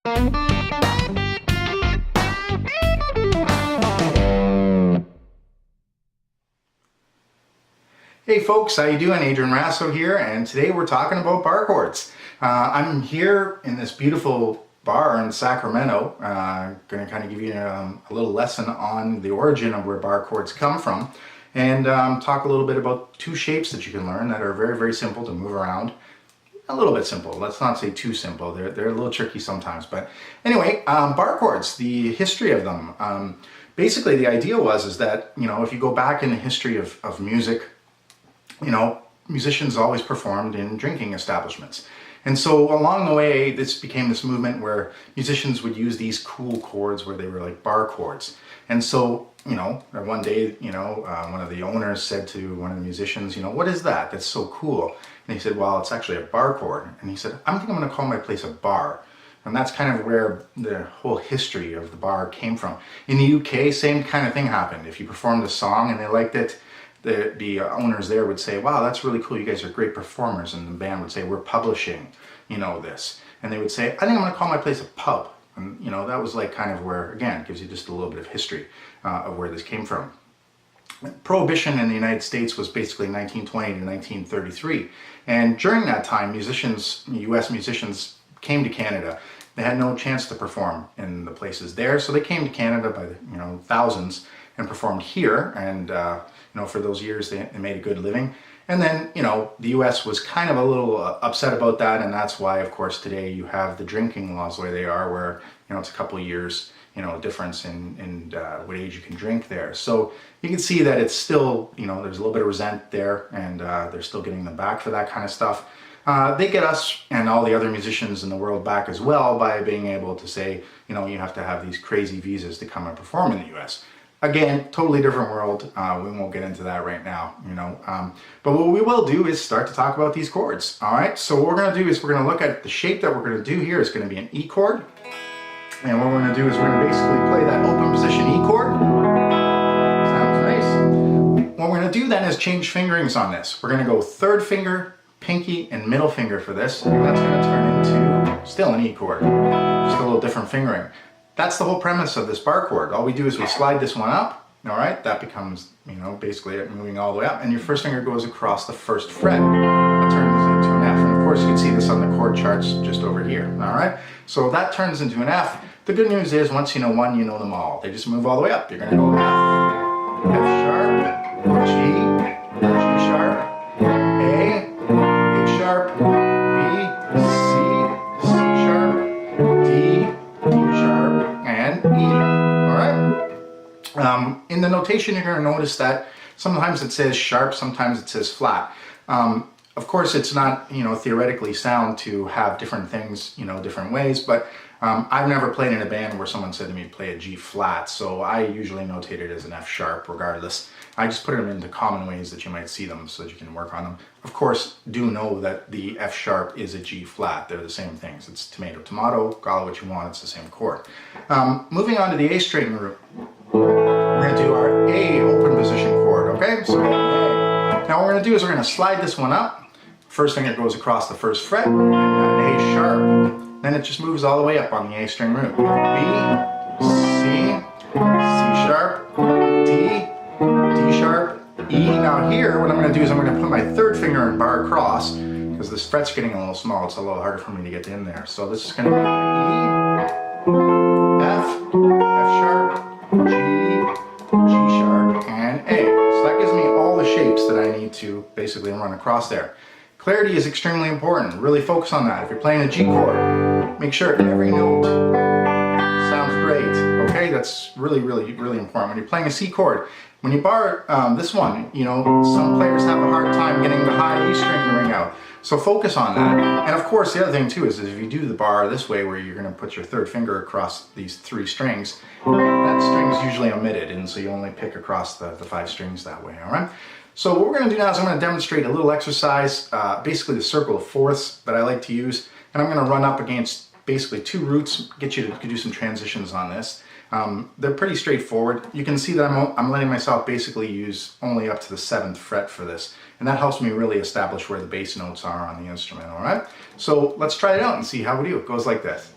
Hey folks, how you doing? Adrian Raso here, and today we're talking about bar chords. I'm here in this beautiful bar in Sacramento. Going to kind of give you a little lesson on the origin of where bar chords come from, and talk a little bit about two shapes that you can learn that are very, very simple to move around. A little bit simple. Let's not say too simple. They're a little tricky sometimes. But anyway, bar chords, the history of them. Basically, the idea is that, if you go back in the history of music, musicians always performed in drinking establishments. And so along the way, this became this movement where musicians would use these cool chords where they were like bar chords. And so, one day, one of the owners said to one of the musicians, what is that? That's so cool. And he said, well, it's actually a bar chord. And he said, I think I'm going to call my place a bar. And that's kind of where the whole history of the bar came from. In the UK, same kind of thing happened. If you performed a song and they liked it, the owners there would say, wow, that's really cool, you guys are great performers. And the band would say, we're publishing, this. And they would say, I think I'm going to call my place a pub. And, that was like kind of where, again, it gives you just a little bit of history of where this came from. Prohibition in the United States was basically 1920 to 1933. And during that time, US musicians came to Canada. They had no chance to perform in the places there, so they came to Canada by the thousands and performed here. And for those years they made a good living. And then the U.S. was kind of a little upset about that, and that's why, of course, today you have the drinking laws the way they are, where it's a couple of years difference in what age you can drink there. So you can see that it's still there's a little bit of resent there, and they're still getting them back for that kind of stuff. They get us and all the other musicians in the world back as well by being able to say, you have to have these crazy visas to come and perform in the U.S. Again, totally different world. We won't get into that right now, But what we will do is start to talk about these chords. All right, so what we're going to do is we're going to look at the shape that we're going to do here is going to be an E chord. And what we're going to do is we're going to basically play that open position E chord. Sounds nice. What we're going to do then is change fingerings on this. We're going to go third finger, pinky, and middle finger for this. And that's going to turn into still an E chord. Just a little different fingering. That's the whole premise of this bar chord. All we do is we slide this one up, all right? That becomes, basically moving all the way up, and your first finger goes across the first fret. That turns into an F, and of course you can see this on the chord charts just over here, all right? So that turns into an F. The good news is once you know one, you know them all. They just move all the way up. You're gonna go F, F sharp, G, G sharp, A sharp, B, C, C sharp, D, and E, all right? In the notation, you're going to notice that sometimes it says sharp, sometimes it says flat. Of course, it's not, theoretically sound to have different things, different ways, but I've never played in a band where someone said to me, play a G flat, so I usually notate it as an F sharp regardless. I just put them into common ways that you might see them so that you can work on them. Of course, do know that the F sharp is a G flat. They're the same things. It's tomato, tomato, call it what you want, it's the same chord. Moving on to the A string root, we're going to do our A open position chord, okay? So A. Now what we're going to do is we're going to slide this one up. First finger goes across the first fret, and an A sharp. Then it just moves all the way up on the A string root. B, C, C sharp, D, D sharp, E. Now here, what I'm going to do is I'm going to put my third finger and bar across, because this fret's getting a little small. It's a little harder for me to get in there. So this is going to be E, F, F sharp, G, G sharp, and A. So that gives me all the shapes that I need to basically run across there. Clarity is extremely important. Really focus on that. If you're playing a G chord, make sure every note sounds great. Okay, that's really, really, really important. When you're playing a C chord, when you bar this one, some players have a hard time getting the high E string to ring out. So focus on that. And of course, the other thing too is if you do the bar this way, where you're going to put your third finger across these three strings, that string is usually omitted, and so you only pick across the 5 strings that way. All right. So what we're going to do now is I'm going to demonstrate a little exercise, basically the circle of fourths that I like to use, and I'm going to run up against basically 2 roots, get you to do some transitions on this. They're pretty straightforward. You can see that I'm letting myself basically use only up to the 7th fret for this, and that helps me really establish where the bass notes are on the instrument, all right? So let's try it out and see how we do. It goes like this.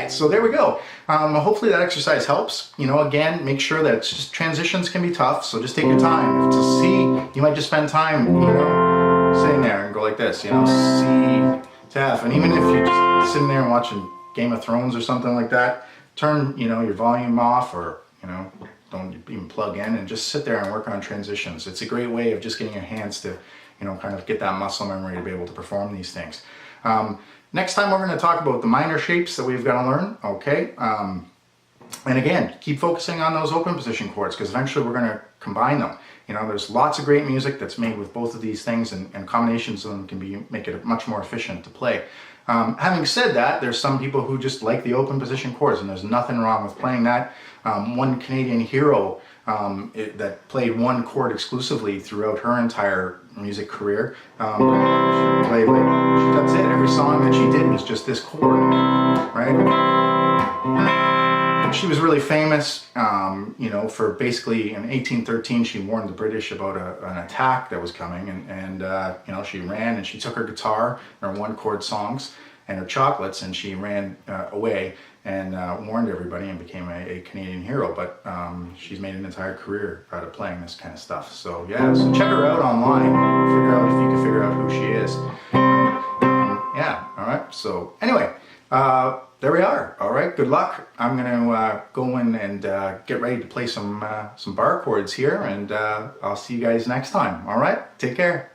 right, so there we go. Hopefully that exercise helps. You know, again, make sure that it's just transitions can be tough, so just take your time. To C, you might just spend time, you know, sitting there and go like this, you know, C to F. And even if you're just sitting there and watching Game of Thrones or something like that, turn, you know, your volume off, or, you know, don't even plug in, and just sit there and work on transitions. It's a great way of just getting your hands to, you know, kind of get that muscle memory to be able to perform these things. Next time we're going to talk about the minor shapes that we've got to learn, okay? And again, keep focusing on those open position chords, because eventually we're going to combine them. You know, there's lots of great music that's made with both of these things, and combinations of them can make it much more efficient to play. Having said that, there's some people who just like the open position chords, and there's nothing wrong with playing that. One Canadian hero that played one chord exclusively throughout her entire music career. She played that's it. Every song that she did was just this chord, right? She was really famous, you know, for basically in 1813 she warned the British about an attack that was coming, and you know, she ran and she took her guitar, her one chord songs, and her chocolates, and she ran away and warned everybody and became a Canadian hero. But she's made an entire career out of playing this kind of stuff. So yeah, so check her out online, figure out if you can figure out who she is. Yeah, all right, so anyway, there we are. All right, good luck. I'm going to go in and get ready to play some bar chords here, and I'll see you guys next time. All right, take care.